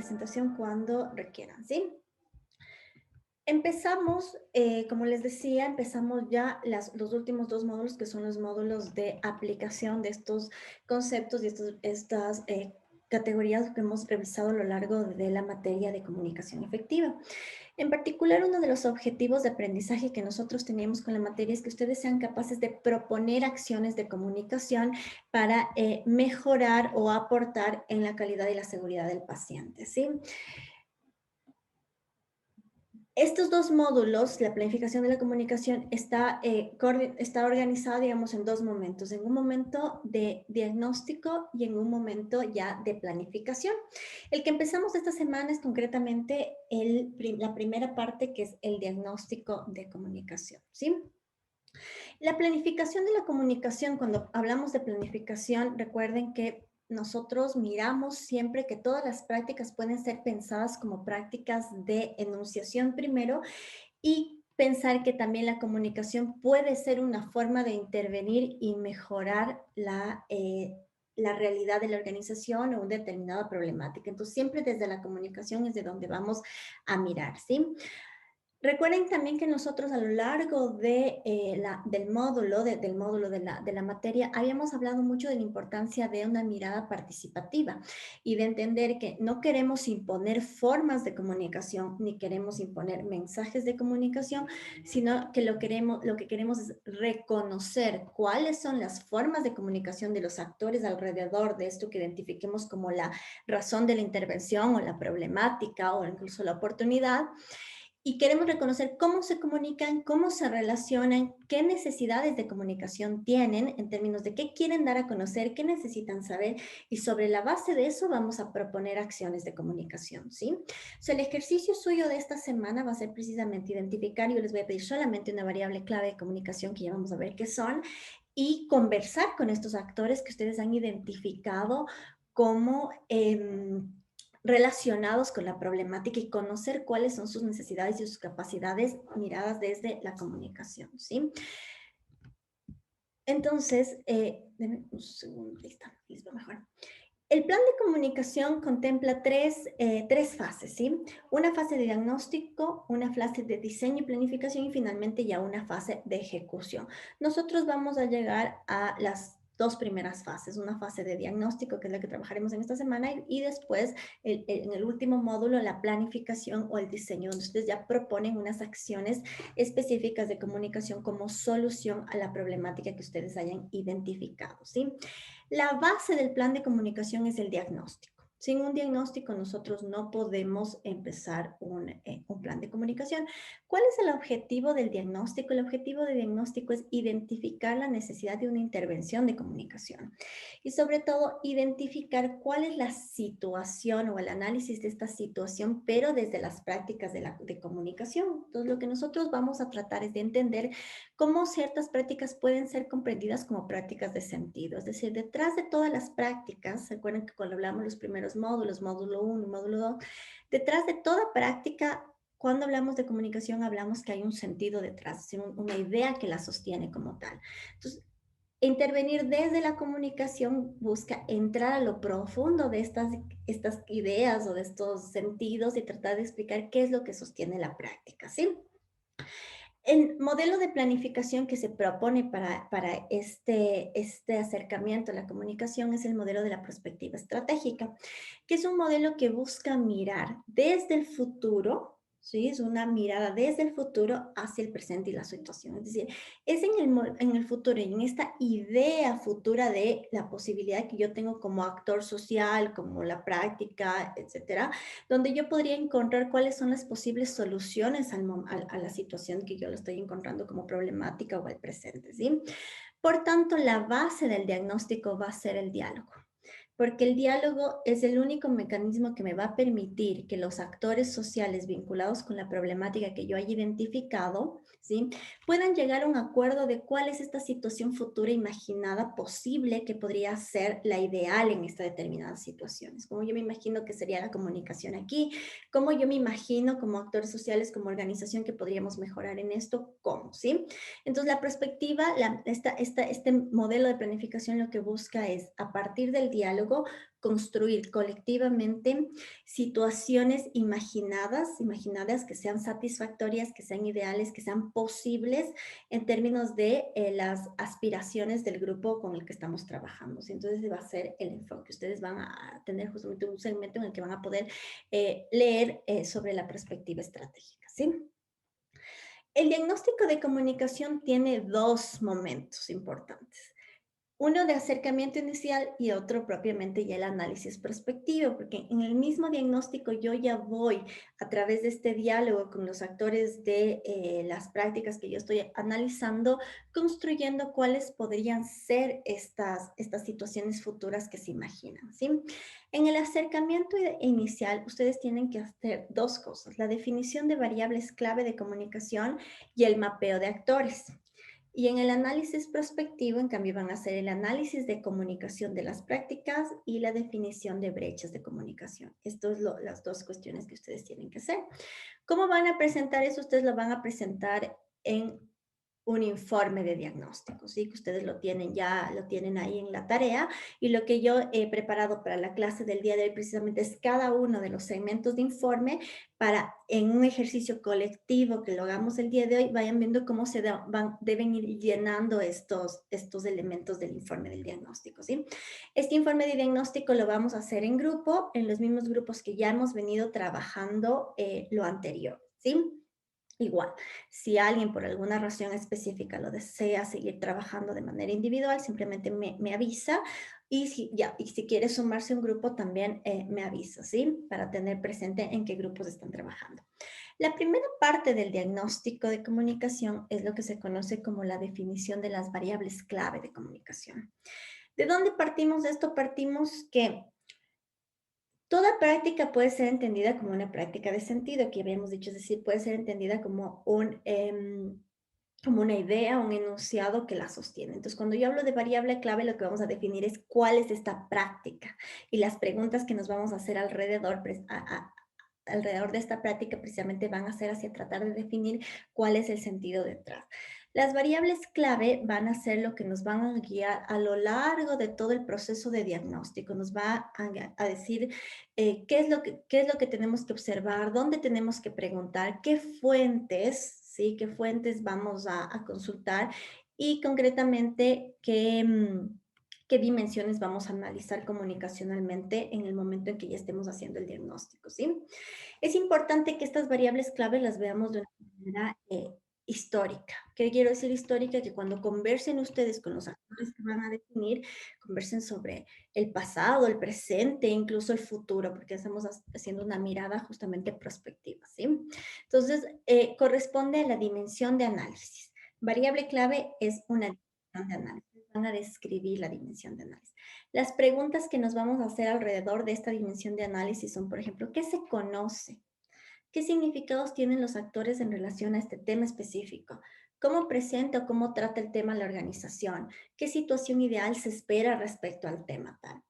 presentación cuando requieran, ¿sí? Empezamos, como les decía, empezamos ya los últimos dos módulos, que son los módulos de aplicación de estos conceptos y estas categorías que hemos revisado a lo largo de la materia de comunicación efectiva. En particular, uno de los objetivos de aprendizaje que nosotros teníamos con la materia es que ustedes sean capaces de proponer acciones de comunicación para mejorar o aportar en la calidad y la seguridad del paciente, ¿sí? Estos dos módulos, la planificación de la comunicación, está organizada, digamos, en dos momentos. En un momento de diagnóstico y en un momento ya de planificación. El que empezamos esta semana es concretamente la primera parte, que es el diagnóstico de comunicación, ¿sí? La planificación de la comunicación, cuando hablamos de planificación, recuerden que nosotros miramos siempre que todas las prácticas pueden ser pensadas como prácticas de enunciación primero y pensar que también la comunicación puede ser una forma de intervenir y mejorar la realidad de la organización o una determinada problemática. Entonces, siempre desde la comunicación es de donde vamos a mirar, ¿sí? Recuerden también que nosotros a lo largo del módulo, del módulo de la materia, habíamos hablado mucho de la importancia de una mirada participativa y de entender que no queremos imponer formas de comunicación ni queremos imponer mensajes de comunicación, sino que lo que queremos es reconocer cuáles son las formas de comunicación de los actores alrededor de esto que identifiquemos como la razón de la intervención o la problemática o incluso la oportunidad, y queremos reconocer cómo se comunican, cómo se relacionan, qué necesidades de comunicación tienen en términos de qué quieren dar a conocer, qué necesitan saber, y sobre la base de eso vamos a proponer acciones de comunicación, ¿sí? O sea, el ejercicio suyo de esta semana va a ser precisamente identificar, yo les voy a pedir solamente una variable clave de comunicación que ya vamos a ver qué son, y conversar con estos actores que ustedes han identificado como relacionados con la problemática y conocer cuáles son sus necesidades y sus capacidades miradas desde la comunicación, ¿sí? Entonces, denme un segundo, listo, listo, mejor. El plan de comunicación contempla tres fases, ¿sí? Una fase de diagnóstico, una fase de diseño y planificación y finalmente ya una fase de ejecución. Nosotros vamos a llegar a las dos primeras fases, una fase de diagnóstico, que es la que trabajaremos en esta semana, y después en el último módulo, la planificación o el diseño, donde ustedes ya proponen unas acciones específicas de comunicación como solución a la problemática que ustedes hayan identificado, ¿sí? La base del plan de comunicación es el diagnóstico. Sin un diagnóstico nosotros no podemos empezar un plan de comunicación. ¿Cuál es el objetivo del diagnóstico? El objetivo del diagnóstico es identificar la necesidad de una intervención de comunicación y sobre todo identificar cuál es la situación o el análisis de esta situación, pero desde las prácticas de comunicación. Entonces, lo que nosotros vamos a tratar es de entender cómo ciertas prácticas pueden ser comprendidas como prácticas de sentido. Es decir, detrás de todas las prácticas, ¿se acuerdan que cuando hablamos los primeros módulos, módulo 1 y módulo 2, detrás de toda práctica, cuando hablamos de comunicación, hablamos que hay un sentido detrás, una idea que la sostiene como tal. Entonces, intervenir desde la comunicación busca entrar a lo profundo de estas ideas o de estos sentidos y tratar de explicar qué es lo que sostiene la práctica, ¿sí? El modelo de planificación que se propone para este acercamiento a la comunicación es el modelo de la perspectiva estratégica, que es un modelo que busca mirar desde el futuro, ¿sí? Es una mirada desde el futuro hacia el presente y la situación. Es decir, es en el futuro y en esta idea futura de la posibilidad que yo tengo como actor social, como la práctica, etcétera, donde yo podría encontrar cuáles son las posibles soluciones a la situación que yo lo estoy encontrando como problemática o al presente, ¿sí? Por tanto, la base del diagnóstico va a ser el diálogo, porque el diálogo es el único mecanismo que me va a permitir que los actores sociales vinculados con la problemática que yo haya identificado, ¿sí? Puedan llegar a un acuerdo de cuál es esta situación futura imaginada posible que podría ser la ideal en esta determinada situación. Es como yo me imagino que sería la comunicación aquí, cómo yo me imagino como actores sociales, como organización que podríamos mejorar en esto, cómo, ¿sí? Entonces, la perspectiva, este modelo de planificación lo que busca es, a partir del diálogo, diálogo, construir colectivamente situaciones imaginadas que sean satisfactorias, que sean ideales, que sean posibles en términos de las aspiraciones del grupo con el que estamos trabajando. ¿Sí? Entonces, ese va a ser el enfoque. Ustedes van a tener justamente un segmento en el que van a poder leer sobre la perspectiva estratégica. ¿Sí? El diagnóstico de comunicación tiene dos momentos importantes. Uno de acercamiento inicial y otro propiamente ya el análisis prospectivo, porque en el mismo diagnóstico yo ya voy a través de este diálogo con los actores de las prácticas que yo estoy analizando, construyendo cuáles podrían ser estas situaciones futuras que se imaginan, ¿sí? En el acercamiento inicial, ustedes tienen que hacer dos cosas, la definición de variables clave de comunicación y el mapeo de actores. Y en el análisis prospectivo, en cambio, van a hacer el análisis de comunicación de las prácticas y la definición de brechas de comunicación. Estas son las dos cuestiones que ustedes tienen que hacer. ¿Cómo van a presentar eso? Ustedes lo van a presentar en un informe de diagnóstico, ¿sí? Que ustedes lo tienen ya, lo tienen ahí en la tarea. Y lo que yo he preparado para la clase del día de hoy precisamente es cada uno de los segmentos de informe para en un ejercicio colectivo que lo hagamos el día de hoy, vayan viendo cómo deben ir llenando estos elementos del informe del diagnóstico, ¿sí? Este informe de diagnóstico lo vamos a hacer en grupo, en los mismos grupos que ya hemos venido trabajando lo anterior, ¿sí? Igual, si alguien por alguna razón específica lo desea seguir trabajando de manera individual, simplemente me avisa y si quiere sumarse a un grupo también me avisa, ¿sí? Para tener presente en qué grupos están trabajando. La primera parte del diagnóstico de comunicación es lo que se conoce como la definición de las variables clave de comunicación. ¿De dónde partimos de esto? Partimos que toda práctica puede ser entendida como una práctica de sentido, que habíamos dicho, es decir, puede ser entendida como como una idea, un enunciado que la sostiene. Entonces, cuando yo hablo de variable clave, lo que vamos a definir es cuál es esta práctica y las preguntas que nos vamos a hacer alrededor de esta práctica precisamente van a ser hacia tratar de definir cuál es el sentido detrás. Las variables clave van a ser lo que nos van a guiar a lo largo de todo el proceso de diagnóstico. Nos va a decir qué es lo que tenemos que observar, dónde tenemos que preguntar, qué fuentes, ¿sí? Qué fuentes vamos a consultar y concretamente qué dimensiones vamos a analizar comunicacionalmente en el momento en que ya estemos haciendo el diagnóstico, ¿sí? Es importante que estas variables clave las veamos de una manera histórica. ¿Qué quiero decir histórica? Que cuando conversen ustedes con los actores que van a definir, conversen sobre el pasado, el presente, incluso el futuro, porque estamos haciendo una mirada justamente prospectiva, ¿sí? Entonces, corresponde a la dimensión de análisis. Variable clave es una dimensión de análisis. Van a describir la dimensión de análisis. Las preguntas que nos vamos a hacer alrededor de esta dimensión de análisis son, por ejemplo, ¿qué se conoce? ¿Qué significados tienen los actores en relación a este tema específico? ¿Cómo presenta o cómo trata el tema la organización? ¿Qué situación ideal se espera respecto al tema tal?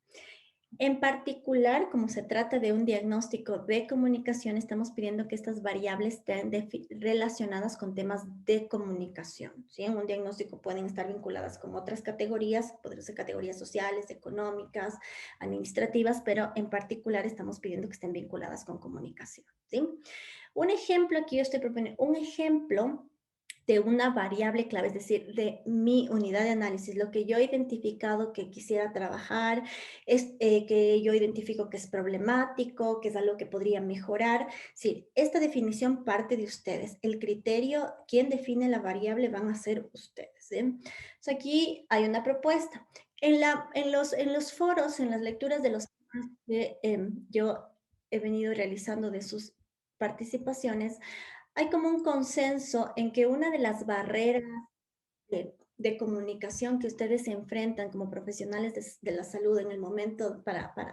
En particular, como se trata de un diagnóstico de comunicación, estamos pidiendo que estas variables estén relacionadas con temas de comunicación. ¿Sí? En un diagnóstico pueden estar vinculadas con otras categorías, podrían ser categorías sociales, económicas, administrativas, pero en particular estamos pidiendo que estén vinculadas con comunicación. ¿Sí? Un ejemplo, aquí yo estoy proponiendo un ejemplo de una variable clave, es decir, de mi unidad de análisis, lo que yo he identificado que quisiera trabajar, es que yo identifico que es problemático, que es algo que podría mejorar. Sí, esta definición parte de ustedes. El criterio, quien define la variable van a ser ustedes. ¿Sí? Entonces, aquí hay una propuesta. En los foros, en las lecturas de los que yo he venido realizando de sus participaciones, hay como un consenso en que una de las barreras de comunicación que ustedes se enfrentan como profesionales de la salud en el momento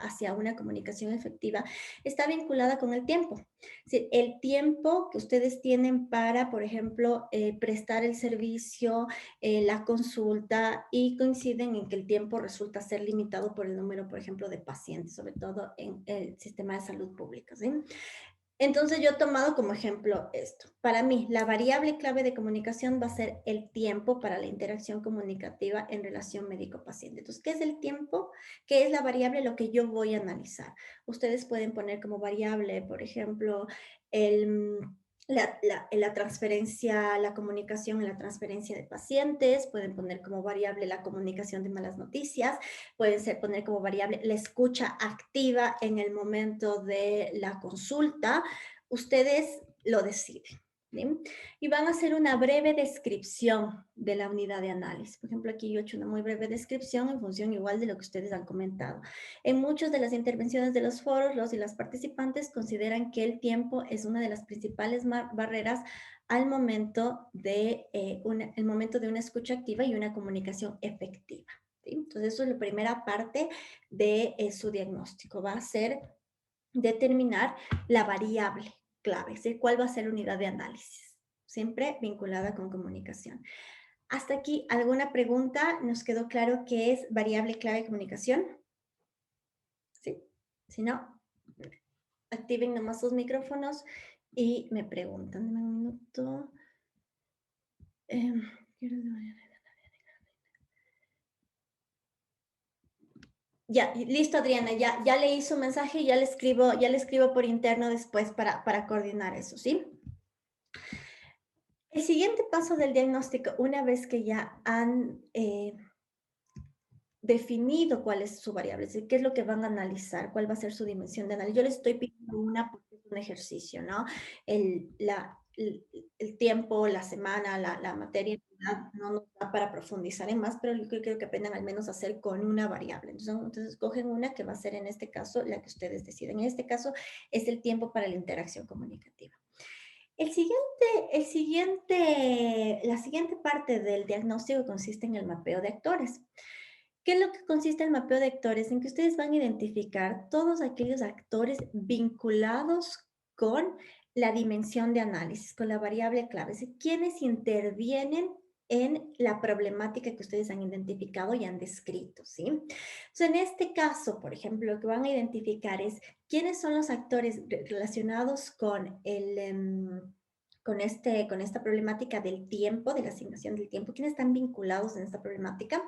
hacia una comunicación efectiva está vinculada con el tiempo. Sí, el tiempo que ustedes tienen para, por ejemplo, prestar el servicio, la consulta y coinciden en que el tiempo resulta ser limitado por el número, por ejemplo, de pacientes, sobre todo en el sistema de salud pública. ¿Sí? Entonces yo he tomado como ejemplo esto. Para mí, la variable clave de comunicación va a ser el tiempo para la interacción comunicativa en relación médico-paciente. Entonces, ¿qué es el tiempo? ¿Qué es la variable? Lo que yo voy a analizar. Ustedes pueden poner como variable, por ejemplo, el, la transferencia, la comunicación en la transferencia de pacientes, pueden poner como variable la comunicación de malas noticias, poner como variable la escucha activa en el momento de la consulta. Ustedes lo deciden. ¿Bien? Y van a hacer una breve descripción de la unidad de análisis. Por ejemplo, aquí yo he hecho una muy breve descripción en función igual de lo que ustedes han comentado. En muchas de las intervenciones de los foros, los y las participantes consideran que el tiempo es una de las principales barreras al momento de, el momento de una escucha activa y una comunicación efectiva. ¿Sí? Entonces, eso es la primera parte de su diagnóstico. Va a ser determinar la variable clave, ¿sí? ¿Cuál va a ser la unidad de análisis? Siempre vinculada con comunicación. Hasta aquí, ¿alguna pregunta? ¿Nos quedó claro qué es variable clave de comunicación? ¿Sí? Si no, activen nomás sus micrófonos y me preguntan. Dame un minuto. Ya, listo, Adriana, ya leí su mensaje y ya le escribo por interno después para coordinar eso, ¿sí? El siguiente paso del diagnóstico, una vez que ya han definido cuál es su variable, es decir, qué es lo que van a analizar, cuál va a ser su dimensión de análisis. Yo les estoy pidiendo una porque es un ejercicio, ¿no? El tiempo, la semana, la materia no nos da para profundizar en más, pero yo creo que aprendan al menos a hacer con una variable. Entonces, cogen una que va a ser en este caso la que ustedes deciden. En este caso es el tiempo para la interacción comunicativa. La siguiente parte del diagnóstico consiste en el mapeo de actores. ¿Qué es lo que consiste el mapeo de actores? En que ustedes van a identificar todos aquellos actores vinculados con la dimensión de análisis, con la variable clave, es decir, quienes intervienen en la problemática que ustedes han identificado y han descrito, ¿sí? Entonces, en este caso, por ejemplo, lo que van a identificar es quiénes son los actores relacionados con con esta problemática del tiempo, de la asignación del tiempo, quiénes están vinculados en esta problemática.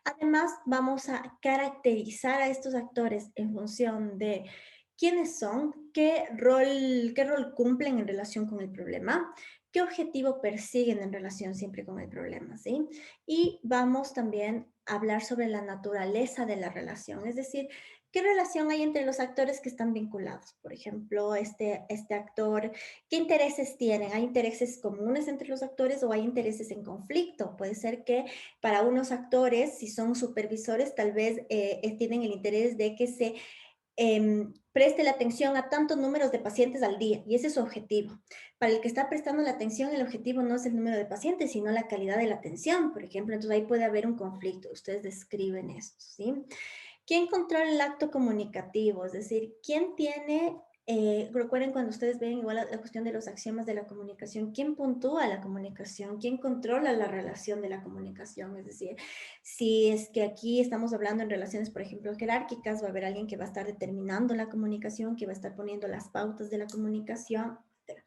Además, vamos a caracterizar a estos actores en función de quiénes son, qué rol cumplen en relación con el problema, qué objetivo persiguen en relación siempre con el problema, ¿sí? Y vamos también a hablar sobre la naturaleza de la relación, es decir, ¿qué relación hay entre los actores que están vinculados? Por ejemplo, este actor, ¿qué intereses tienen? ¿Hay intereses comunes entre los actores o hay intereses en conflicto? Puede ser que para unos actores, si son supervisores, tal vez tienen el interés de que se preste la atención a tantos números de pacientes al día, y ese es su objetivo. Para el que está prestando la atención, el objetivo no es el número de pacientes, sino la calidad de la atención, por ejemplo. Entonces ahí puede haber un conflicto. Ustedes describen esto, ¿sí? ¿Quién controla el acto comunicativo? Es decir, ¿quién tiene, recuerden cuando ustedes ven igual la cuestión de los axiomas de la comunicación, ¿quién puntúa la comunicación? ¿Quién controla la relación de la comunicación? Es decir, si es que aquí estamos hablando en relaciones, por ejemplo, jerárquicas, va a haber alguien que va a estar determinando la comunicación, que va a estar poniendo las pautas de la comunicación, etc.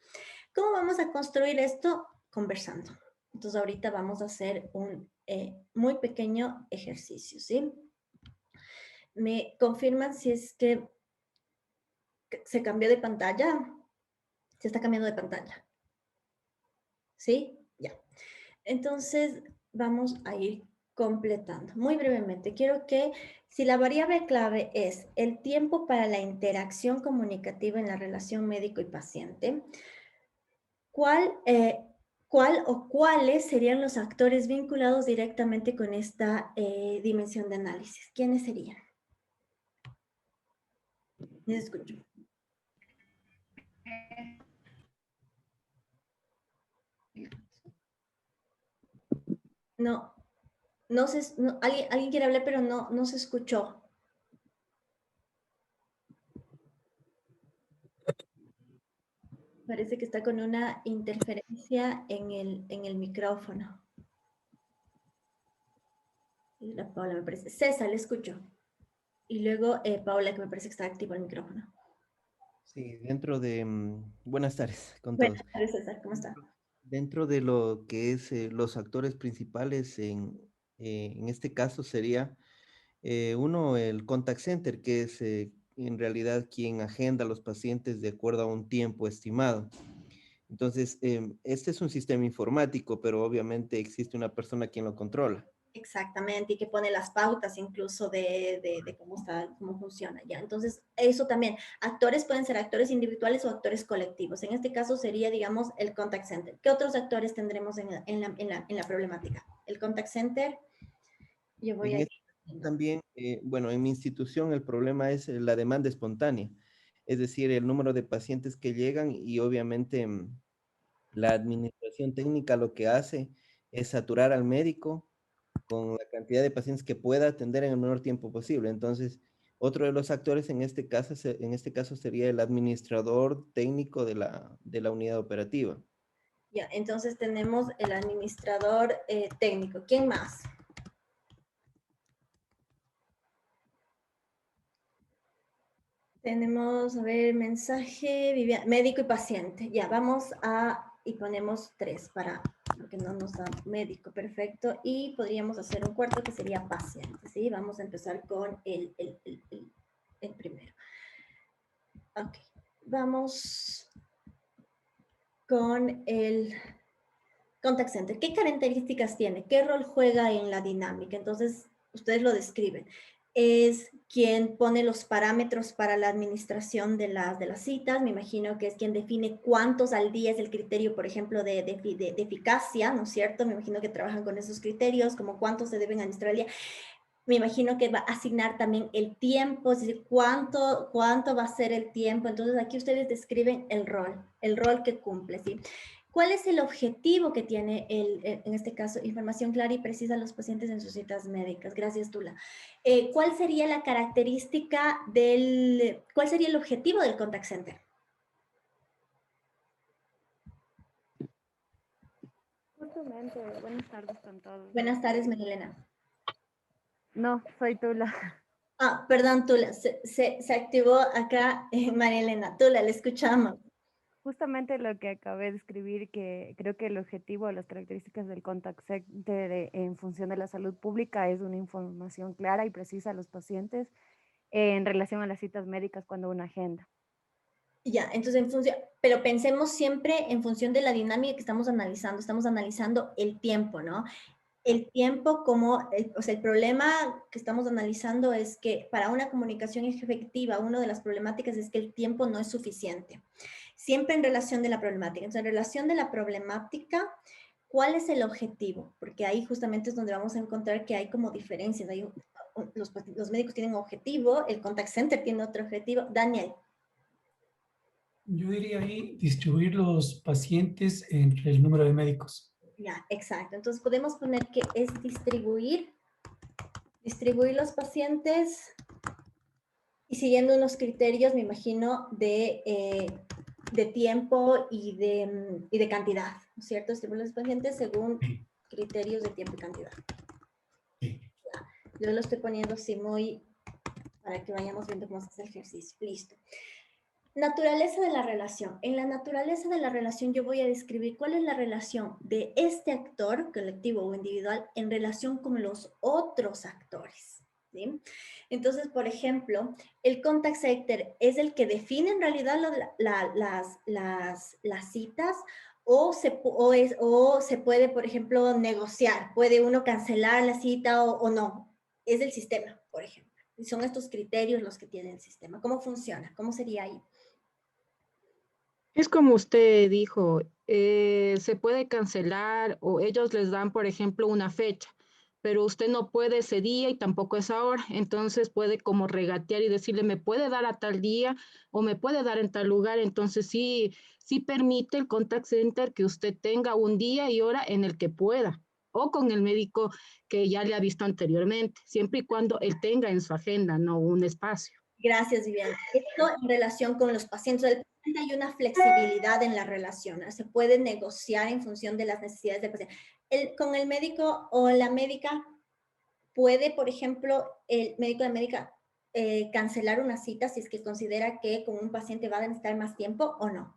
¿Cómo vamos a construir esto? Conversando. Entonces ahorita vamos a hacer un muy pequeño ejercicio, ¿sí? ¿Me confirman si es que se cambió de pantalla? Se está cambiando de pantalla. ¿Sí? Ya. Entonces, vamos a ir completando. Muy brevemente, quiero que si la variable clave es el tiempo para la interacción comunicativa en la relación médico y paciente, ¿cuál o cuáles serían los actores vinculados directamente con esta dimensión de análisis? ¿Quiénes serían? Les escucho. No, alguien quiere hablar, pero no se escuchó. Parece que está con una interferencia en el micrófono. La Paula me parece. César, le escucho. Y luego Paula, que me parece que está activo el micrófono. Sí, dentro de... buenas tardes con Buenas todos. tardes, César, ¿cómo está? Dentro de lo que es los actores principales en este caso sería uno, el contact center, que es en realidad quien agenda a los pacientes de acuerdo a un tiempo estimado. Entonces, este es un sistema informático, pero obviamente existe una persona quien lo controla. Exactamente, y que pone las pautas incluso de cómo está, cómo funciona ya. Entonces, eso también, actores pueden ser actores individuales o actores colectivos. En este caso sería, digamos, el contact center. ¿Qué otros actores tendremos en la problemática? El contact center, yo voy En a ir este viendo. también, bueno, en mi institución el problema es la demanda espontánea, es decir, el número de pacientes que llegan y obviamente la administración técnica lo que hace es saturar al médico con la cantidad de pacientes que pueda atender en el menor tiempo posible. Entonces, otro de los actores en este caso, en este caso sería el administrador técnico de la unidad operativa. Ya, entonces tenemos el administrador técnico. ¿Quién más? Tenemos, a ver, mensaje, médico y paciente. Ya, vamos a, y ponemos 3 para, porque no nos da médico, perfecto. Y podríamos hacer un cuarto que sería paciente, ¿sí? Vamos a empezar con el primero. Ok, vamos con el contact center. ¿Qué características tiene? ¿Qué rol juega en la dinámica? Entonces, ustedes lo describen. Es quien pone los parámetros para la administración de las citas. Me imagino que es quien define cuántos al día es el criterio, por ejemplo, de eficacia, ¿no es cierto? Me imagino que trabajan con esos criterios, como cuántos se deben administrar al día. Me imagino que va a asignar también el tiempo, es decir, cuánto va a ser el tiempo. Entonces, aquí ustedes describen el rol que cumple, ¿sí? ¿Cuál es el objetivo que tiene, en este caso, información clara y precisa a los pacientes en sus citas médicas? Gracias, Tula. ¿Cuál sería la característica cuál sería el objetivo del contact center? Justamente, buenas tardes con todos. Buenas tardes, Marilena. No, soy Tula. Ah, perdón, Tula, se activó acá María Elena. Tula, le escuchamos. Justamente lo que acabé de escribir, que creo que el objetivo, las características del contact center en función de la salud pública es una información clara y precisa a los pacientes en relación a las citas médicas cuando una agenda. Ya, entonces en función, pero pensemos siempre en función de la dinámica que estamos analizando el tiempo, ¿no? El tiempo como, o sea, el problema que estamos analizando es que para una comunicación efectiva, una de las problemáticas es que el tiempo no es suficiente. Siempre en relación de la problemática. Entonces, en relación de la problemática, ¿cuál es el objetivo? Porque ahí justamente es donde vamos a encontrar que hay como diferencias. Los médicos tienen un objetivo, el contact center tiene otro objetivo. Daniel. Yo diría ahí distribuir los pacientes entre el número de médicos. Ya, exacto. Entonces podemos poner que es distribuir los pacientes y siguiendo unos criterios, me imagino, de tiempo y de cantidad, ¿no es cierto? Distribuir los pacientes según Sí, criterios de tiempo y cantidad. sí. Yo lo estoy poniendo así muy para que vayamos viendo cómo se hace el ejercicio. Listo. Naturaleza de la relación. En la naturaleza de la relación yo voy a describir cuál es la relación de este actor, colectivo o individual, en relación con los otros actores. ¿Sí? Entonces, por ejemplo, el contact center es el que define en realidad las citas o se puede, por ejemplo, negociar. Puede uno cancelar la cita o no. Es el sistema, por ejemplo. Y son estos criterios los que tiene el sistema. ¿Cómo funciona? ¿Cómo sería ahí? Es como usted dijo, se puede cancelar o ellos les dan, por ejemplo, una fecha, pero usted no puede ese día y tampoco esa hora. Entonces puede como regatear y decirle, me puede dar a tal día o me puede dar en tal lugar. Entonces sí, sí permite el contact center que usted tenga un día y hora en el que pueda o con el médico que ya le ha visto anteriormente, siempre y cuando él tenga en su agenda, no un espacio. Gracias, Viviana. Esto en relación con los pacientes. Del paciente hay una flexibilidad en la relación, ¿no? Se puede negociar en función de las necesidades del paciente. Con el médico o la médica puede, por ejemplo, el médico o la médica cancelar una cita si es que considera que con un paciente va a necesitar más tiempo o no?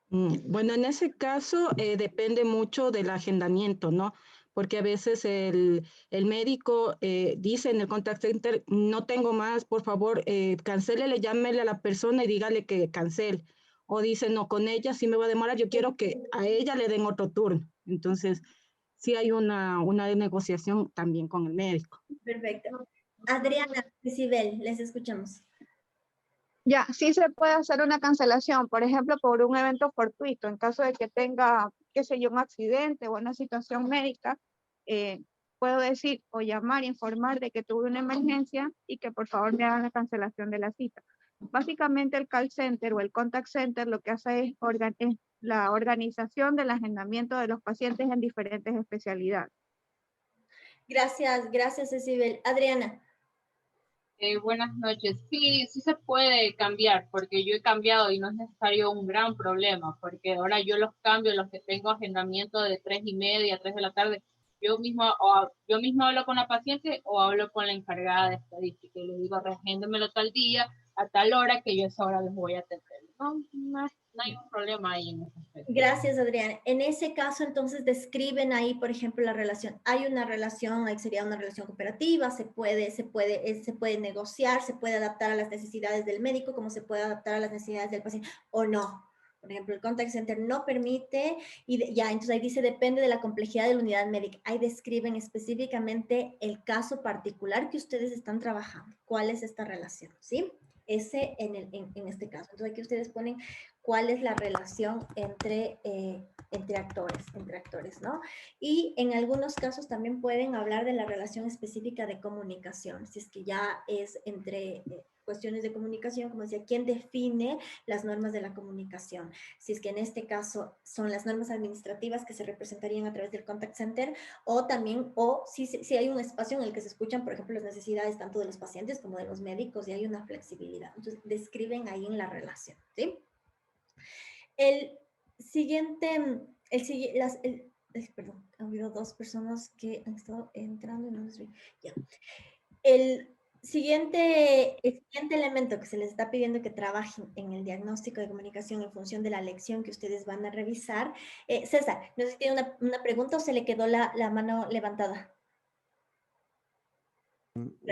Bueno, en ese caso depende mucho del agendamiento, ¿no? Porque a veces el médico dice en el contact center, no tengo más, por favor, cancélele, llámele a la persona y dígale que cancele. O dice, no, con ella sí me va a demorar, yo quiero que a ella le den otro turno. Entonces, sí hay una negociación también con el médico. Perfecto. Adriana, Isabel, les escuchamos. Ya, sí se puede hacer una cancelación, por ejemplo, por un evento fortuito, en caso de que tenga, qué sé yo, un accidente o una situación médica, puedo decir o llamar, informar de que tuve una emergencia y que por favor me hagan la cancelación de la cita. Básicamente el call center o el contact center lo que hace es la organización del agendamiento de los pacientes en diferentes especialidades. Gracias, gracias, Isabel. Adriana. Buenas noches. Sí, sí se puede cambiar, porque yo he cambiado y no es necesario un gran problema, porque ahora yo los cambio, los que tengo agendamiento de 3:30 a 3 de la tarde, yo misma hablo con la paciente o hablo con la encargada de estadística y le digo, regéndemelo tal día, a tal hora, que yo a esa hora les voy a atender. No hay un problema ahí en ese aspecto. Gracias, Adriana. En ese caso, entonces, describen ahí, por ejemplo, la relación. Hay una relación, ahí sería una relación cooperativa, se puede negociar, se puede adaptar a las necesidades del médico, como se puede adaptar a las necesidades del paciente, o no. Por ejemplo, el contact center no permite, entonces ahí dice, depende de la complejidad de la unidad médica. Ahí describen específicamente el caso particular que ustedes están trabajando. ¿Cuál es esta relación? ¿Sí? Ese en este caso. Entonces aquí ustedes ponen cuál es la relación entre actores, ¿no? Y en algunos casos también pueden hablar de la relación específica de comunicación, si es que ya es entre cuestiones de comunicación, como decía, ¿quién define las normas de la comunicación? Si es que en este caso son las normas administrativas que se representarían a través del contact center, o también, si hay un espacio en el que se escuchan, por ejemplo, las necesidades tanto de los pacientes como de los médicos, y hay una flexibilidad. Entonces, describen ahí en la relación, ¿sí? El siguiente, perdón, ha habido dos personas que han estado entrando y no les vi. Ya. El siguiente elemento que se les está pidiendo que trabajen en el diagnóstico de comunicación en función de la lección que ustedes van a revisar. César, no sé si tiene una pregunta o se le quedó la mano levantada.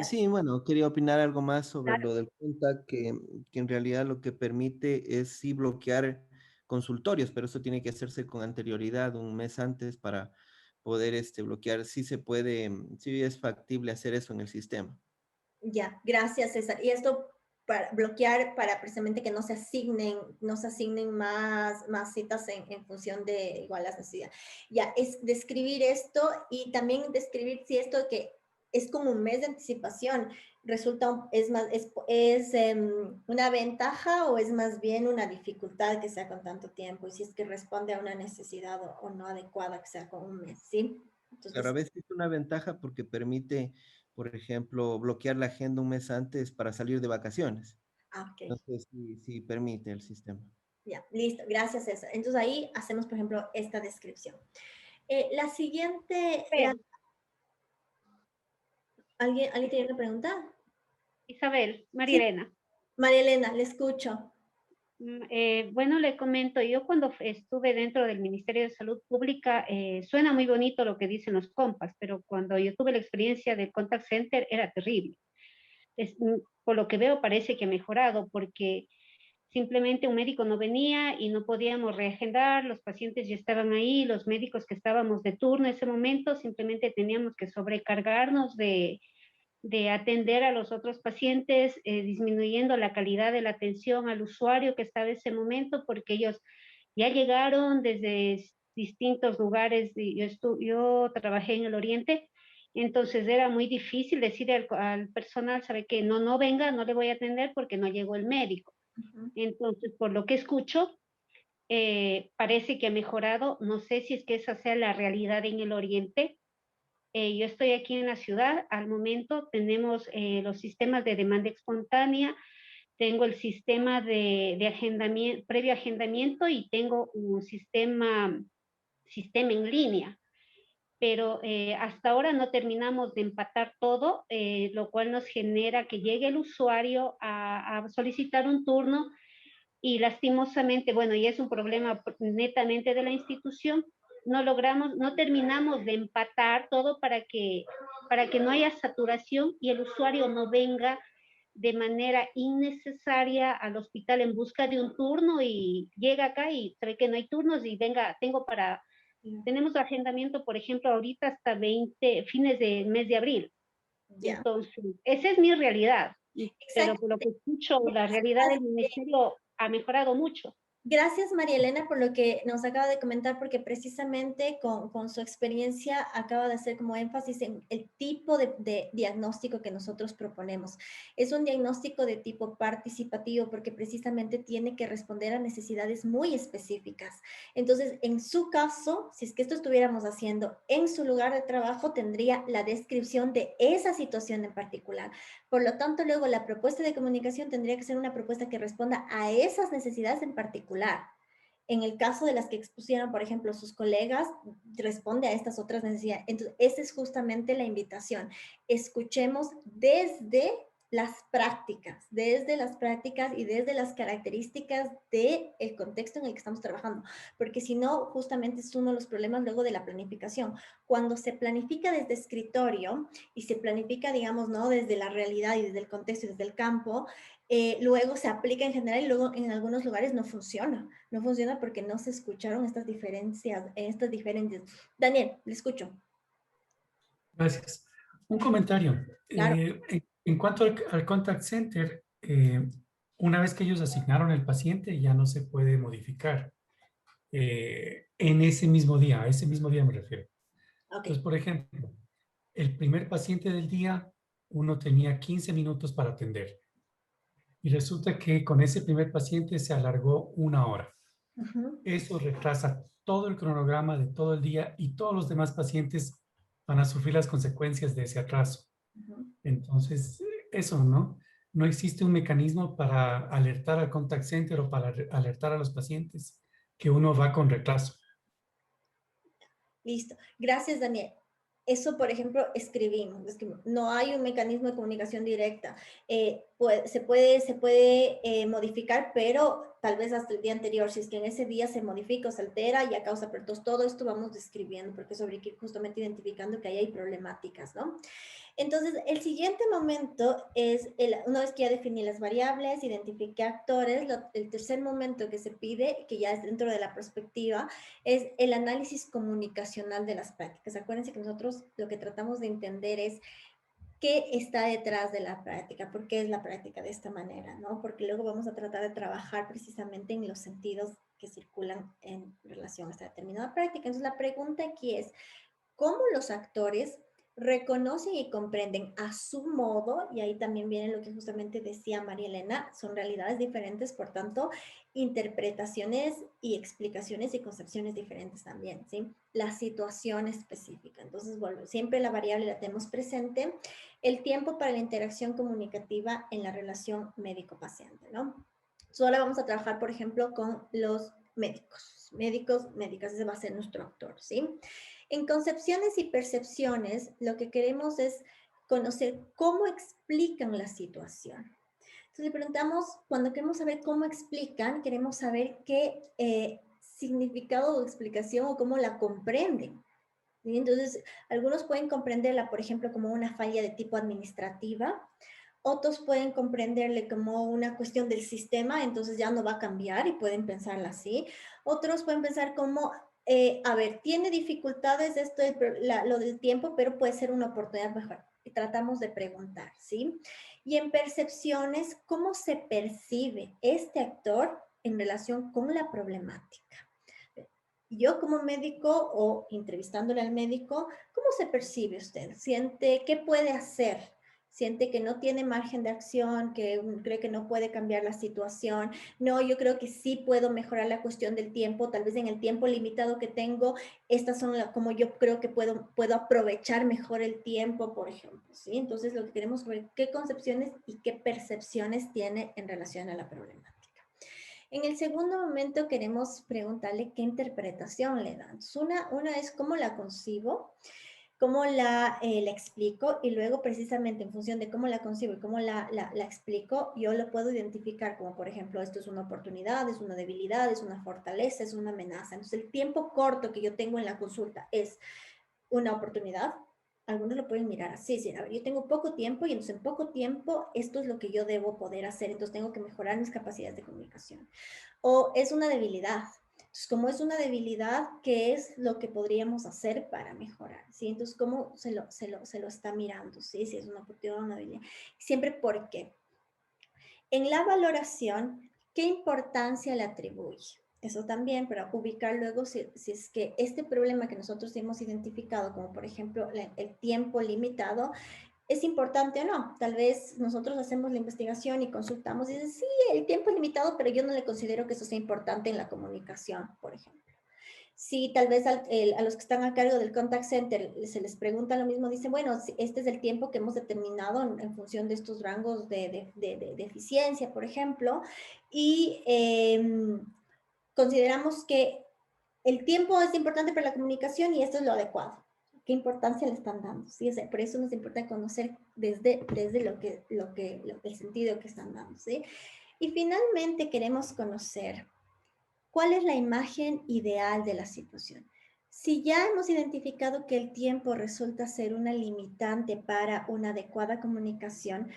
Sí, bueno, quería opinar algo más sobre lo del contact, que en realidad lo que permite es sí bloquear consultorios, pero eso tiene que hacerse con anterioridad, un mes antes, para poder bloquear. Sí se puede, sí es factible hacer eso en el sistema. Ya, gracias, César. Y esto para bloquear, para precisamente que no se asignen más citas en función de igual las necesidades. Ya, es describir esto y también describir si esto que es como un mes de anticipación resulta, es una ventaja o es más bien una dificultad que sea con tanto tiempo, y si es que responde a una necesidad o no adecuada que sea con un mes, ¿sí? Entonces, Pero a veces es una ventaja porque permite, por ejemplo, bloquear la agenda un mes antes para salir de vacaciones. Ok. Entonces, sí permite el sistema. Ya, listo, gracias César. Entonces ahí hacemos, por ejemplo, esta descripción. La siguiente... ¿Alguien tiene una pregunta? Isabel, María Elena. María Elena, le escucho. Bueno, le comento, yo cuando estuve dentro del Ministerio de Salud Pública, suena muy bonito lo que dicen los compas, pero cuando yo tuve la experiencia del contact center era terrible. Por lo que veo parece que ha mejorado, porque simplemente un médico no venía y no podíamos reagendar, los pacientes ya estaban ahí, los médicos que estábamos de turno en ese momento simplemente teníamos que sobrecargarnos de atender a los otros pacientes, disminuyendo la calidad de la atención al usuario que estaba en ese momento, porque ellos ya llegaron desde distintos lugares. Yo trabajé en el Oriente, entonces era muy difícil decir al personal, sabe que no venga, no le voy a atender porque no llegó el médico. Entonces, por lo que escucho, parece que ha mejorado. No sé si es que esa sea la realidad en el Oriente. Yo estoy aquí en la ciudad, al momento tenemos los sistemas de demanda espontánea, tengo el sistema de agendamiento, previo agendamiento, y tengo un sistema en línea. pero hasta ahora no terminamos de empatar todo, lo cual nos genera que llegue el usuario a solicitar un turno y lastimosamente, bueno, y es un problema netamente de la institución, no terminamos de empatar todo para que no haya saturación y el usuario no venga de manera innecesaria al hospital en busca de un turno y llega acá y sabe que no hay turnos y venga, tenemos agendamiento, por ejemplo, ahorita hasta fines del mes de abril. Ya. Entonces, esa es mi realidad. Pero Exacto. por lo que escucho, la realidad del ministerio ha mejorado mucho. Gracias, María Elena, por lo que nos acaba de comentar, porque precisamente con su experiencia acaba de hacer como énfasis en el tipo de diagnóstico que nosotros proponemos. Es un diagnóstico de tipo participativo porque precisamente tiene que responder a necesidades muy específicas. Entonces, en su caso, si es que esto estuviéramos haciendo en su lugar de trabajo, tendría la descripción de esa situación en particular. Por lo tanto, luego la propuesta de comunicación tendría que ser una propuesta que responda a esas necesidades en particular. En el caso de las que expusieron, por ejemplo, sus colegas, responde a estas otras necesidades. Entonces, esa es justamente la invitación. Escuchemos desde las prácticas y desde las características del contexto en el que estamos trabajando, porque si no, justamente es uno de los problemas luego de la planificación. Cuando se planifica desde escritorio y se planifica, digamos, ¿no? Desde la realidad y desde el contexto y desde el campo, luego se aplica en general y luego en algunos lugares no funciona. No funciona porque no se escucharon estas diferencias. Daniel, le escucho. Gracias. Un comentario. Claro. En cuanto al contact center, una vez que ellos asignaron el paciente, ya no se puede modificar en ese mismo día. A ese mismo día me refiero. Okay. Entonces, por ejemplo, el primer paciente del día, uno tenía 15 minutos para atender. Y resulta que con ese primer paciente se alargó 1 hora. Eso retrasa todo el cronograma de todo el día y todos los demás pacientes van a sufrir las consecuencias de ese atraso. Entonces, eso, ¿no? No existe un mecanismo para alertar al contact center o para alertar a los pacientes que uno va con retraso. Listo. Gracias, Daniel. Eso, por ejemplo, escribimos. No hay un mecanismo de comunicación directa. Se puede modificar, pero tal vez hasta el día anterior, si es que en ese día se modifica o se altera y a causa, pero todo esto vamos describiendo, porque sobre que ir justamente identificando que ahí hay problemáticas, ¿no? Entonces, el siguiente momento es, una vez que ya definí las variables, identifiqué actores, el tercer momento que se pide, que ya es dentro de la perspectiva, es el análisis comunicacional de las prácticas. Acuérdense que nosotros lo que tratamos de entender es qué está detrás de la práctica, por qué es la práctica de esta manera, ¿no? Porque luego vamos a tratar de trabajar precisamente en los sentidos que circulan en relación a esta determinada práctica. Entonces, la pregunta aquí es, ¿cómo los actores reconocen y comprenden a su modo? Y ahí también viene lo que justamente decía María Elena, son realidades diferentes, por tanto, interpretaciones y explicaciones y concepciones diferentes también, ¿sí? La situación específica. Entonces, bueno, siempre la variable la tenemos presente. El tiempo para la interacción comunicativa en la relación médico-paciente, ¿no? Solo vamos a trabajar, por ejemplo, con los médicos, médicas, ese va a ser nuestro actor, ¿sí? En concepciones y percepciones, lo que queremos es conocer cómo explican la situación. Entonces le preguntamos, cuando queremos saber cómo explican, queremos saber qué significado o explicación o cómo la comprenden. ¿Sí? Entonces, algunos pueden comprenderla, por ejemplo, como una falla de tipo administrativa. Otros pueden comprenderle como una cuestión del sistema, entonces ya no va a cambiar y pueden pensarla así. Otros pueden pensar como, a ver, tiene dificultades esto, lo del tiempo, pero puede ser una oportunidad mejor. Y tratamos de preguntar, ¿sí? Y en percepciones, ¿cómo se percibe este actor en relación con la problemática? Yo como médico o entrevistándole al médico, ¿cómo se percibe usted? ¿Siente qué puede hacer? ¿Siente que no tiene margen de acción, que cree que no puede cambiar la situación? No, yo creo que sí puedo mejorar la cuestión del tiempo, tal vez en el tiempo limitado que tengo, estas son como yo creo que puedo aprovechar mejor el tiempo, por ejemplo, ¿sí? Entonces lo que queremos ver, qué concepciones y qué percepciones tiene en relación a la problemática. En el segundo momento queremos preguntarle qué interpretación le dan. Entonces, una es cómo la concibo, cómo la explico, y luego precisamente en función de cómo la concibo y cómo la explico, yo lo puedo identificar como, por ejemplo, esto es una oportunidad, es una debilidad, es una fortaleza, es una amenaza. Entonces, el tiempo corto que yo tengo en la consulta es una oportunidad. Algunos lo pueden mirar así, sí, a ver, yo tengo poco tiempo y entonces en poco tiempo esto es lo que yo debo poder hacer, entonces tengo que mejorar mis capacidades de comunicación. O es una debilidad. Entonces, como es una debilidad, ¿qué es lo que podríamos hacer para mejorar? ¿Sí? Entonces, ¿cómo se lo está mirando? ¿Sí? Si es una oportunidad o una debilidad. Siempre, ¿por qué? En la valoración, ¿qué importancia le atribuye? Eso también, para ubicar luego si es que este problema que nosotros hemos identificado, como por ejemplo el tiempo limitado, ¿es importante o no? Tal vez nosotros hacemos la investigación y consultamos y dicen, sí, el tiempo es limitado, pero yo no le considero que eso sea importante en la comunicación, por ejemplo. Si tal vez a los que están a cargo del contact center se les pregunta lo mismo, dicen, bueno, este es el tiempo que hemos determinado en función de estos rangos de eficiencia, por ejemplo, y consideramos que el tiempo es importante para la comunicación y esto es lo adecuado. ¿Qué importancia le están dando? ¿Sí? O sea, por eso nos importa conocer desde el sentido que están dando. ¿Sí? Y finalmente queremos conocer cuál es la imagen ideal de la situación. Si ya hemos identificado que el tiempo resulta ser una limitante para una adecuada comunicación,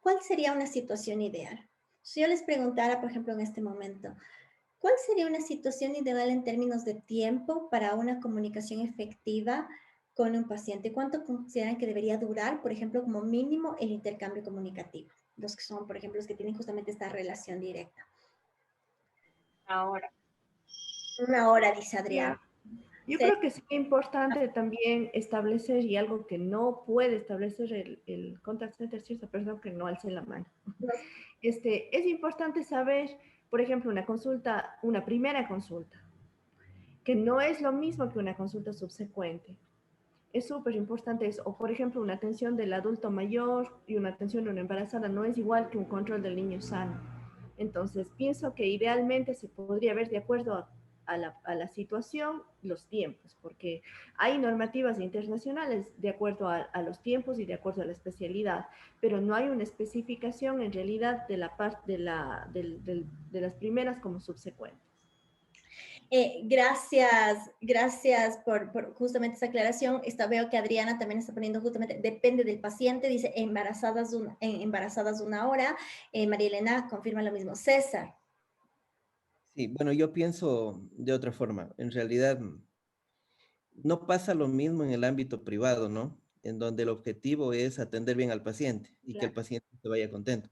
¿cuál sería una situación ideal? Si yo les preguntara, por ejemplo, en este momento, ¿cuál sería una situación ideal en términos de tiempo para una comunicación efectiva con un paciente? ¿Cuánto consideran que debería durar, por ejemplo, como mínimo el intercambio comunicativo? Los que son, por ejemplo, los que tienen justamente esta relación directa. Ahora. Una hora, dice Adrián. Yo creo que sí es importante también establecer, y algo que no puede establecer el contact center, si esa persona que no alce la mano. Es importante saber, por ejemplo, una primera consulta, que no es lo mismo que una consulta subsecuente. Es súper importante eso. O, por ejemplo, una atención del adulto mayor y una atención de una embarazada no es igual que un control del niño sano. Entonces, pienso que idealmente se podría ver de acuerdo a la situación los tiempos, porque hay normativas internacionales de acuerdo a los tiempos y de acuerdo a la especialidad, pero no hay una especificación en realidad de las primeras como subsecuentes. Gracias por justamente esa aclaración. Veo que Adriana también está poniendo justamente, depende del paciente, dice embarazadas una hora. María Elena confirma lo mismo. César. Sí, bueno, yo pienso de otra forma. En realidad, no pasa lo mismo en el ámbito privado, ¿no? En donde el objetivo es atender bien al paciente y que el paciente se vaya contento.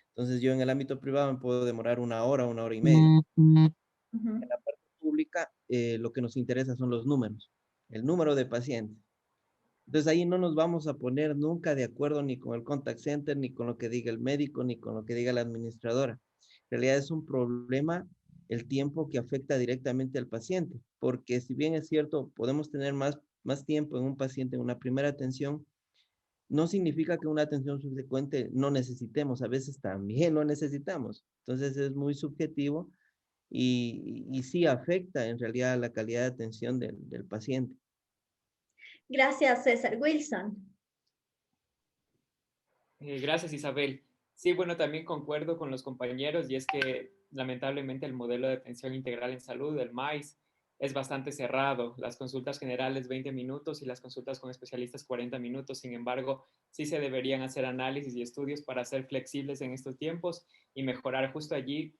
Entonces, yo en el ámbito privado me puedo demorar una hora y media. En la parte pública, lo que nos interesa son los números, el número de pacientes. Entonces, ahí no nos vamos a poner nunca de acuerdo ni con el contact center, ni con lo que diga el médico, ni con lo que diga la administradora. En realidad es un problema el tiempo que afecta directamente al paciente, porque si bien es cierto, podemos tener más tiempo en un paciente en una primera atención, no significa que una atención subsecuente no necesitemos, a veces también lo necesitamos. Entonces es muy subjetivo y sí afecta en realidad la calidad de atención del paciente. Gracias, César. Wilson. Gracias, Isabel. Sí, bueno, también concuerdo con los compañeros y es que lamentablemente el modelo de atención integral en salud, el MAIS, es bastante cerrado. Las consultas generales 20 minutos y las consultas con especialistas 40 minutos. Sin embargo, sí se deberían hacer análisis y estudios para ser flexibles en estos tiempos y mejorar justo allí.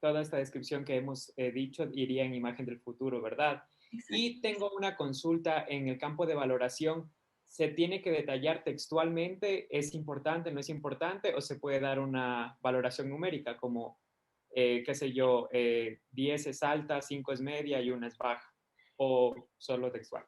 Toda esta descripción que hemos dicho iría en imagen del futuro, ¿verdad? Exacto. Y tengo una consulta en el campo de valoración. ¿Se tiene que detallar textualmente? ¿Es importante, no es importante? ¿O se puede dar una valoración numérica como, qué sé yo, 10 es alta, 5 es media y 1 es baja? ¿O solo textual?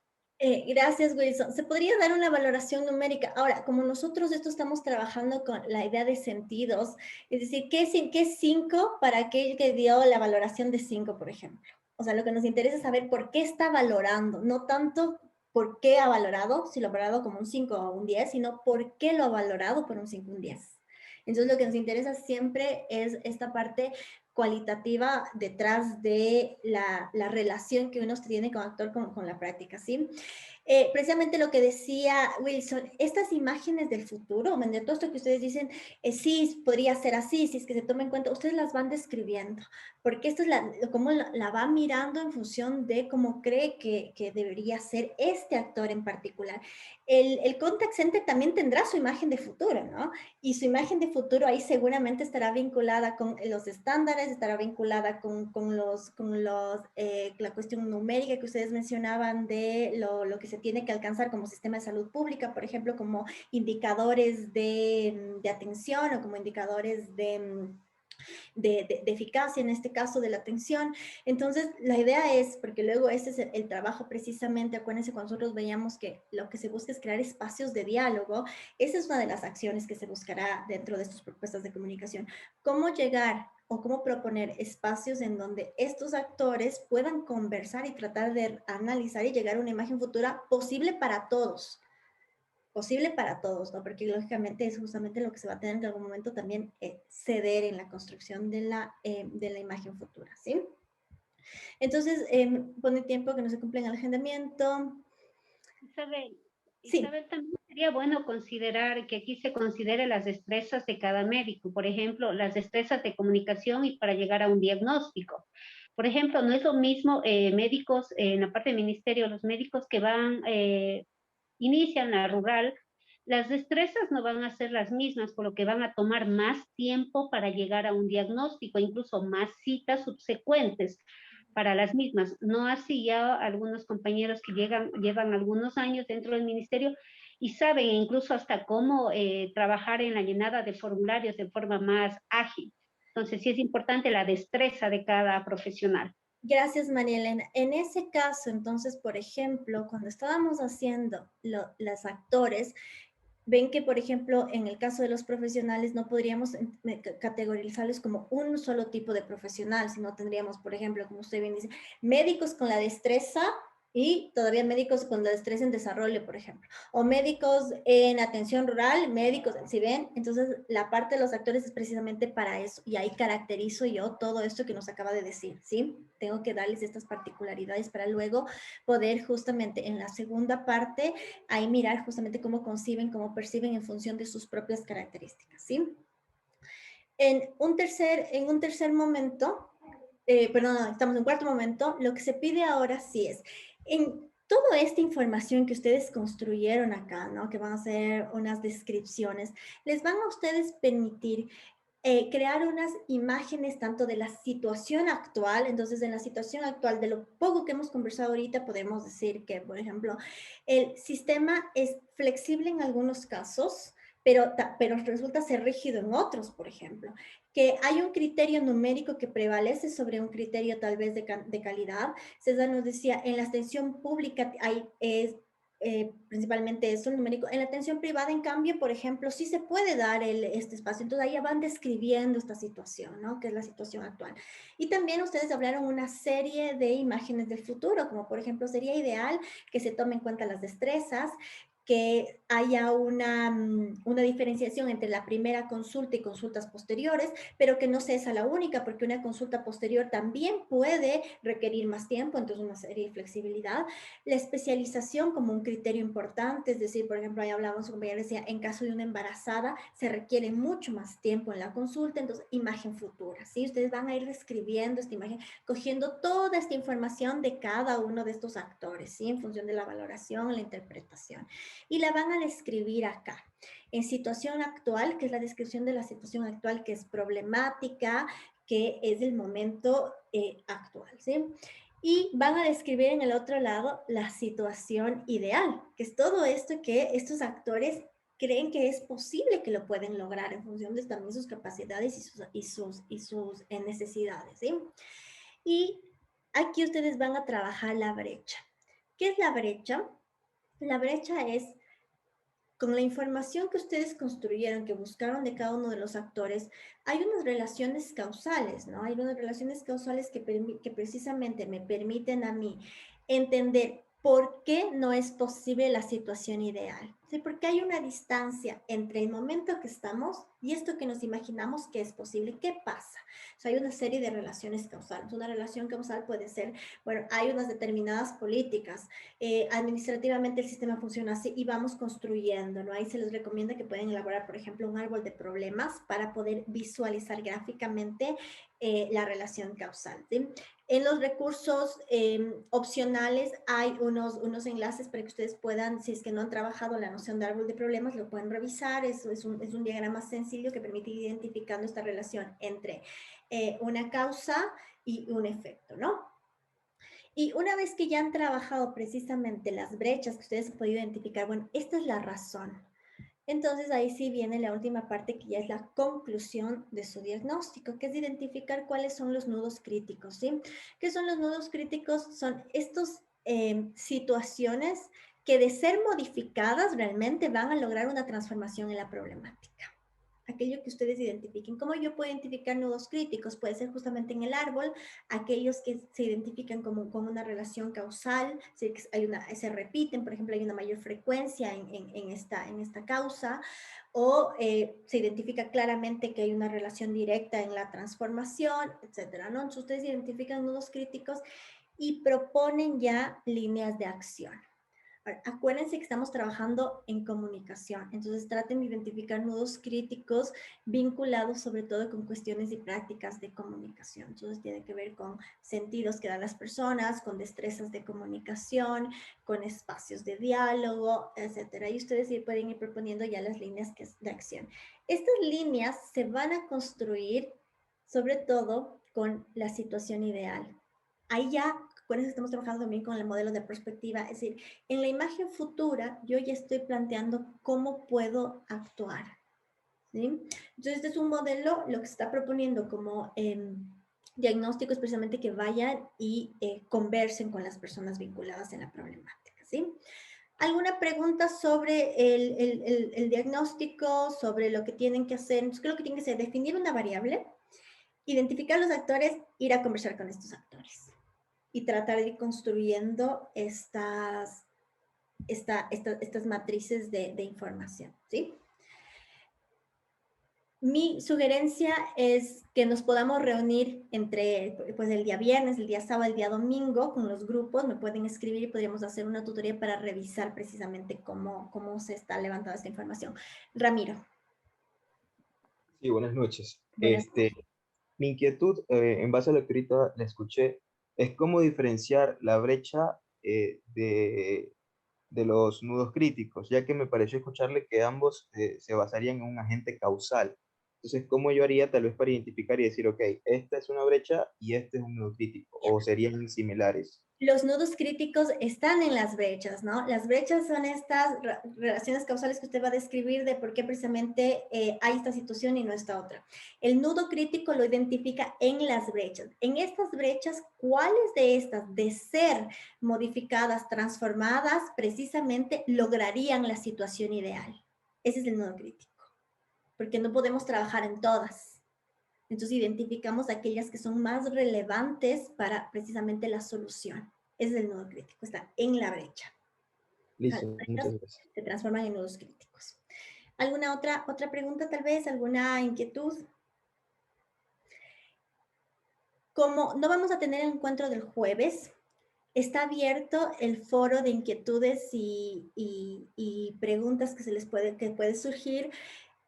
Gracias, Wilson. Se podría dar una valoración numérica. Ahora, como nosotros estamos trabajando con la idea de sentidos, es decir, ¿qué es 5 para aquel que dio la valoración de 5, por ejemplo? O sea, lo que nos interesa es saber por qué está valorando, no tanto por qué ha valorado, si lo ha valorado como un 5 o un 10, sino por qué lo ha valorado por un 5 o un 10. Entonces, lo que nos interesa siempre es esta parte, cualitativa detrás de la relación que uno tiene con actor con la práctica, ¿sí? Precisamente lo que decía Wilson, estas imágenes del futuro, de todo esto que ustedes dicen, sí, podría ser así, si es que se toma en cuenta, ustedes las van describiendo, porque esto es cómo la va mirando en función de cómo cree que debería ser este actor en particular. El contact center también tendrá su imagen de futuro, ¿no? Y su imagen de futuro ahí seguramente estará vinculada con los estándares, estará vinculada con la cuestión numérica que ustedes mencionaban de lo que se tiene que alcanzar como sistema de salud pública, por ejemplo, como indicadores de atención o como indicadores de eficacia, en este caso de la atención. Entonces, la idea es, porque luego ese es el trabajo precisamente, acuérdense cuando nosotros veíamos que lo que se busca es crear espacios de diálogo, esa es una de las acciones que se buscará dentro de estas propuestas de comunicación. ¿Cómo llegar o cómo proponer espacios en donde estos actores puedan conversar y tratar de analizar y llegar a una imagen futura posible para todos? Posible para todos, ¿no? Porque lógicamente es justamente lo que se va a tener en algún momento también ceder en la construcción de la imagen futura, ¿sí? Entonces, pone tiempo que no se cumple en el agendamiento. Isabel, también sería bueno considerar que aquí se considere las destrezas de cada médico, por ejemplo, las destrezas de comunicación y para llegar a un diagnóstico. Por ejemplo, no es lo mismo médicos, en la parte del ministerio, los médicos que inician la rural, las destrezas no van a ser las mismas, por lo que van a tomar más tiempo para llegar a un diagnóstico, incluso más citas subsecuentes para las mismas. No así ya algunos compañeros que llevan algunos años dentro del ministerio y saben incluso hasta cómo trabajar en la llenada de formularios de forma más ágil. Entonces sí es importante la destreza de cada profesional. Gracias, María Elena. En ese caso, entonces, por ejemplo, cuando estábamos haciendo los actores, ven que, por ejemplo, en el caso de los profesionales no podríamos categorizarlos como un solo tipo de profesional, sino tendríamos, por ejemplo, como usted bien dice, médicos con la destreza y todavía médicos con la destreza en desarrollo, por ejemplo, o médicos en atención rural, médicos, ¿sí ven? Entonces, la parte de los actores es precisamente para eso, y ahí caracterizo yo todo esto que nos acaba de decir, ¿sí? Tengo que darles estas particularidades para luego poder justamente en la segunda parte, ahí mirar justamente cómo conciben, cómo perciben en función de sus propias características, ¿sí? En un tercer momento, perdón, estamos en cuarto momento, lo que se pide ahora sí es, en toda esta información que ustedes construyeron acá, ¿no? Que van a ser unas descripciones, les van a ustedes permitir crear unas imágenes tanto de la situación actual. Entonces, en la situación actual, de lo poco que hemos conversado ahorita, podemos decir que, por ejemplo, el sistema es flexible en algunos casos, pero resulta ser rígido en otros, por ejemplo, que hay un criterio numérico que prevalece sobre un criterio tal vez de calidad. César nos decía, en la atención pública principalmente eso, el numérico. En la atención privada, en cambio, por ejemplo, sí se puede dar este espacio. Entonces, ahí ya van describiendo esta situación, ¿no? Que es la situación actual. Y también ustedes hablaron una serie de imágenes del futuro, como por ejemplo, sería ideal que se tomen en cuenta las destrezas, que haya una diferenciación entre la primera consulta y consultas posteriores, pero que no sea esa la única, porque una consulta posterior también puede requerir más tiempo, entonces una serie de flexibilidad. La especialización como un criterio importante, es decir, por ejemplo, ahí hablábamos, su compañera decía, en caso de una embarazada se requiere mucho más tiempo en la consulta, entonces imagen futura, ¿sí? Ustedes van a ir describiendo esta imagen, cogiendo toda esta información de cada uno de estos actores, ¿sí? En función de la valoración, la interpretación. Y la van a describir acá. En situación actual, que es la descripción de la situación actual, que es problemática, que es el momento actual, ¿sí? Y van a describir en el otro lado la situación ideal, que es todo esto que estos actores creen que es posible que lo pueden lograr en función de también sus capacidades y sus necesidades, ¿sí? Y aquí ustedes van a trabajar la brecha. ¿Qué es la brecha? La brecha es, con la información que ustedes construyeron, que buscaron de cada uno de los actores, hay unas relaciones causales, ¿no? Hay unas relaciones causales que precisamente me permiten a mí entender por qué no es posible la situación ideal. ¿Sí? Porque hay una distancia entre el momento que estamos y esto que nos imaginamos que es posible. ¿Qué pasa? O sea, hay una serie de relaciones causales. Una relación causal puede ser, bueno, hay unas determinadas políticas. Administrativamente el sistema funciona así y vamos construyendo, ¿no? Ahí se les recomienda que pueden elaborar, por ejemplo, un árbol de problemas para poder visualizar gráficamente la relación causal. ¿Sí? En los recursos opcionales hay unos enlaces para que ustedes puedan, si es que no han trabajado la noción de árbol de problemas, lo pueden revisar. Es un diagrama sencillo que permite ir identificando esta relación entre una causa y un efecto, ¿no? Y una vez que ya han trabajado precisamente las brechas que ustedes han podido identificar, bueno, esta es la razón. Entonces ahí sí viene la última parte que ya es la conclusión de su diagnóstico, que es identificar cuáles son los nudos críticos, ¿sí? ¿Qué son los nudos críticos? Son estas situaciones que de ser modificadas realmente van a lograr una transformación en la problemática. Aquello que ustedes identifiquen. ¿Cómo yo puedo identificar nudos críticos? Puede ser justamente en el árbol, aquellos que se identifican como con una relación causal, se repiten, por ejemplo, hay una mayor frecuencia en esta causa, o se identifica claramente que hay una relación directa en la transformación, etcétera, ¿no? Entonces ustedes identifican nudos críticos y proponen ya líneas de acción. Acuérdense que estamos trabajando en comunicación, entonces traten de identificar nudos críticos vinculados sobre todo con cuestiones y prácticas de comunicación. Entonces tiene que ver con sentidos que dan las personas, con destrezas de comunicación, con espacios de diálogo, etcétera. Y ustedes pueden ir proponiendo ya las líneas de acción. Estas líneas se van a construir sobre todo con la situación ideal. Ahí ya, con eso estamos trabajando también con el modelo de perspectiva, es decir, en la imagen futura yo ya estoy planteando cómo puedo actuar, ¿sí? Entonces este es un modelo, lo que se está proponiendo como diagnóstico es precisamente que vayan y conversen con las personas vinculadas en la problemática, ¿sí? ¿Alguna pregunta sobre el diagnóstico, sobre lo que tienen que hacer? Entonces creo que tienen que ser definir una variable, identificar los actores, ir a conversar con estos actores y tratar de ir construyendo estas matrices de información, ¿sí? Mi sugerencia es que nos podamos reunir entre, pues, el día viernes, el día sábado, el día domingo, con los grupos. Me pueden escribir y podríamos hacer una tutoría para revisar precisamente cómo se está levantando esta información. Ramiro. Sí, buenas noches. Buenas noches. Mi inquietud, en base a lo que ahorita le escuché, es cómo diferenciar la brecha de los nudos críticos, ya que me pareció escucharle que ambos se basarían en un agente causal. Entonces, ¿cómo yo haría tal vez para identificar y decir, ok, esta es una brecha y este es un nudo crítico, o serían similares? Los nudos críticos están en las brechas, ¿no? Las brechas son estas relaciones causales que usted va a describir de por qué precisamente hay esta situación y no esta otra. El nudo crítico lo identifica en las brechas. En estas brechas, ¿cuáles de estas, de ser modificadas, transformadas, precisamente lograrían la situación ideal? Ese es el nudo crítico, porque no podemos trabajar en todas. Entonces identificamos aquellas que son más relevantes para precisamente la solución. Ese es el nudo crítico, está en la brecha. Listo, muchas gracias. Se transforman en nudos críticos. ¿Alguna otra pregunta tal vez? ¿Alguna inquietud? Como no vamos a tener el encuentro del jueves, está abierto el foro de inquietudes y preguntas que puede surgir,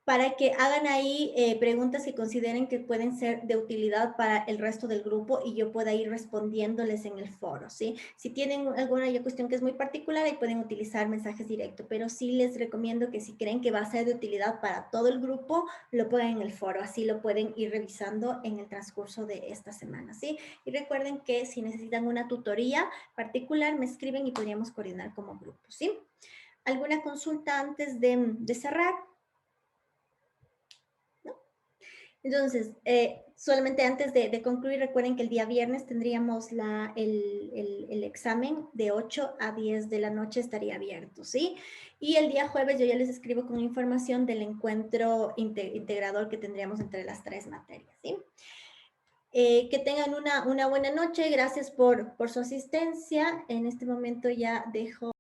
para que hagan ahí preguntas que consideren que pueden ser de utilidad para el resto del grupo y yo pueda ir respondiéndoles en el foro, ¿sí? Si tienen alguna cuestión que es muy particular, ahí pueden utilizar mensajes directos, pero sí les recomiendo que si creen que va a ser de utilidad para todo el grupo, lo pongan en el foro, así lo pueden ir revisando en el transcurso de esta semana, ¿sí? Y recuerden que si necesitan una tutoría particular, me escriben y podríamos coordinar como grupo, ¿sí? ¿Alguna consulta antes de cerrar? Entonces, solamente antes de concluir, recuerden que el día viernes tendríamos el examen de 8 a 10 de la noche, estaría abierto, ¿sí? Y el día jueves yo ya les escribo con información del encuentro integrador que tendríamos entre las 3 materias, ¿sí? Que tengan una buena noche. Gracias por su asistencia. En este momento ya dejo...